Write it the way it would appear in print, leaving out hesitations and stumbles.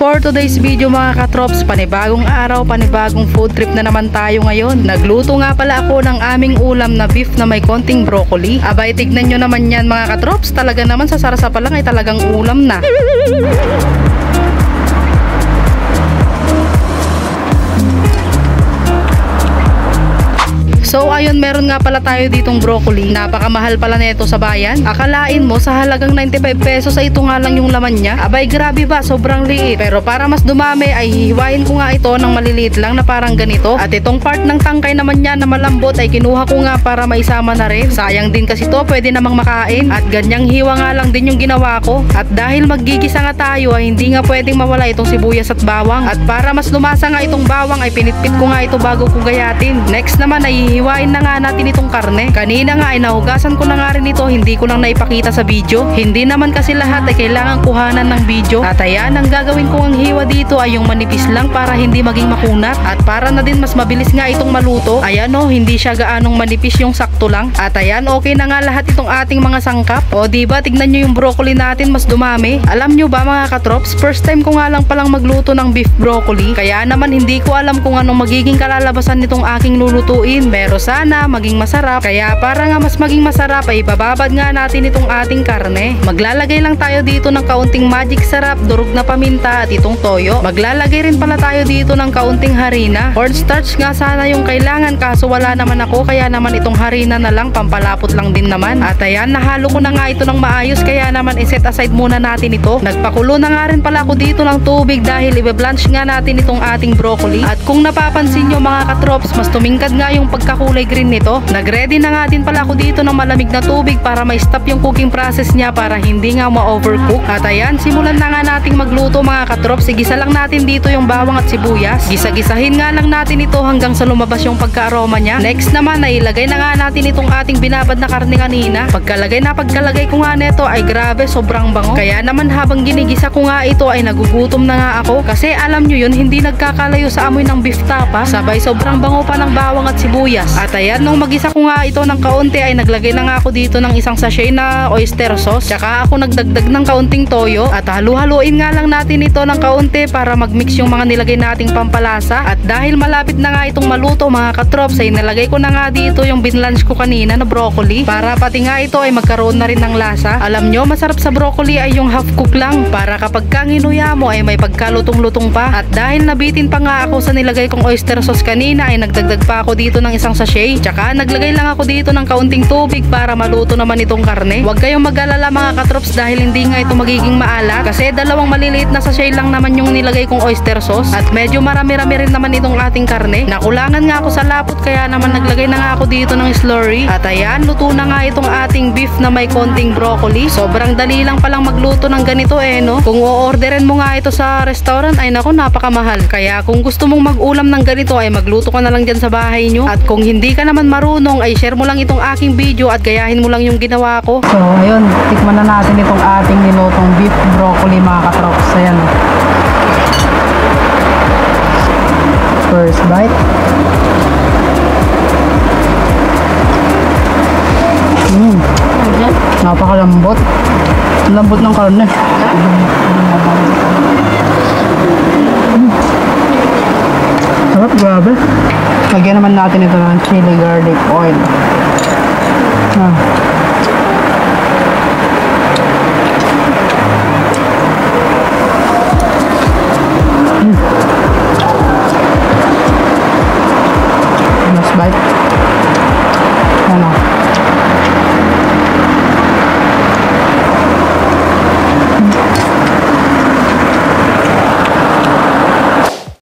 for today's video mga katrops, panibagong araw, panibagong food trip na naman tayo ngayon. Nagluto nga pala ako ng aming ulam na beef na may konting broccoli. Abay, tignan nyo naman yan mga katrops, talaga naman sa sarasa pa lang ay talagang ulam na. So ayun, meron nga pala tayo ditong broccoli. Napakamahal pala nito sa bayan. Akalain mo sa halagang 95 pesos ay ito nga lang yung laman niya. Abay, grabe ba, sobrang liit. Pero para mas dumami ay hihiwain ko nga ito ng maliliit lang na parang ganito. At itong part ng tangkay naman niya na malambot ay kinuha ko nga para maisama na rin. Sayang din kasi to, pwede namang makain. At ganyang hiwa nga lang din yung ginawa ko. At dahil maggigisa nga tayo ay hindi nga pwedeng mawala itong sibuyas at bawang. At para mas lumasa nga itong bawang ay pinitpit ko nga ito bago ko gayatin. Next naman ay hihiwain na nga natin itong karne. Kanina nga ay nahugasan ko na nga rin ito, hindi ko lang naipakita sa video. Hindi naman kasi lahat ay kailangan kuhanan ng video. At ayan, ang gagawin ko ang hiwa dito ay yung manipis lang para hindi maging makunat. At para na din mas mabilis nga itong maluto. Ayan o, hindi siya gaanong manipis, yung sakto lang. At ayan, okay na nga lahat itong ating mga sangkap. O diba, tignan nyo yung broccoli natin mas dumami. Alam nyo ba mga katrops, first time ko nga lang palang magluto ng beef broccoli. Kaya naman hindi ko alam kung anong magiging kalalabasan nitong aking lulutuin. Pero sana maging masarap. Kaya para nga mas maging masarap ay bababad nga natin itong ating karne. Maglalagay lang tayo dito ng kaunting magic sarap, durog na paminta at itong toyo. Maglalagay rin pala tayo dito ng kaunting harina. Cornstarch nga sana yung kailangan, kaso wala naman ako, kaya naman itong harina na lang, pampalapot lang din naman. At ayan, nahalo ko na nga ito ng maayos, kaya naman iset aside muna natin ito. Nagpakulo na nga rin pala ako dito ng tubig dahil i-blanch nga natin itong ating broccoli. At kung napapansin nyo mga katrops, mas tumingkad nga yung pagkakulay green nito. Nagready na nga din pala ako dito ng malamig na tubig para ma-stop yung cooking process niya para hindi nga ma-overcook. At ayan, simulan na nga nating magluto mga katrops. Igisa lang natin dito yung bawang at sibuyas. Gisa-gisahin nga lang natin ito hanggang sa lumabas yung pagka-aroma niya. Next naman ay ilagay na nga natin itong ating binabad na karne kanina. Pagkalagay ko nga nito ay grabe, sobrang bango. Kaya naman habang ginigisa ko nga ito ay nagugutom na nga ako. Kasi alam nyo yun, hindi nagkakalayo sa amoy ng beef tapa. Sabay sobrang bango pa ng bawang at sibuyas. At ayan, nung magisa ko nga ito ng kaunti ay naglagay na nga ako dito ng isang sachet na oyster sauce. Tsaka ako nagdagdag ng kaunting toyo. At halu-haluin nga lang natin ito ng kaunti para magmix yung mga nilagay nating pampalasa. At dahil malapit na nga itong maluto mga katrops ay nalagay ko na nga dito yung binlunch ko kanina na broccoli. Para pati nga ito ay magkaroon na rin ng lasa. Alam nyo, masarap sa broccoli ay yung half cook lang. Para kapag kanginuya mo ay may pagkalutong-lutong pa. At dahil nabitin pa nga ako sa nilagay kong oyster sauce kanina ay nagdagdag pa ako dito ng isang sachet. Tsaka naglagay lang ako dito ng kaunting tubig para maluto naman itong karne. Huwag kayong mag-alala mga katrops dahil hindi nga ito magiging maalat. Kasi dalawang maliliit na sachet lang naman yung nilagay kong oyster sauce. At medyo marami-rami rin naman itong ating karne. Nakulangan nga ako sa lapot kaya naman naglagay na nga ako dito ng slurry. At ayan, luto na nga itong ating beef na may konting broccoli. Sobrang dali lang palang magluto ng ganito no? Kung o-orderin mo nga ito sa restaurant ay naku, napakamahal. Kaya kung gusto mong mag-ulam ng ganito ay magluto ka na lang dyan sa bahay nyo. At kung hindi ka naman marunong ay share mo lang itong aking video at gayahin mo lang yung ginawa ko. So ayun, tikman na natin itong ating nilutong beef broccoli mga katrops. Ayan. First bite. Napakalambot. Lambot ng karne. Sarap, grabe. Lagyan naman natin ito ng chili garlic oil. Last bite. Ano?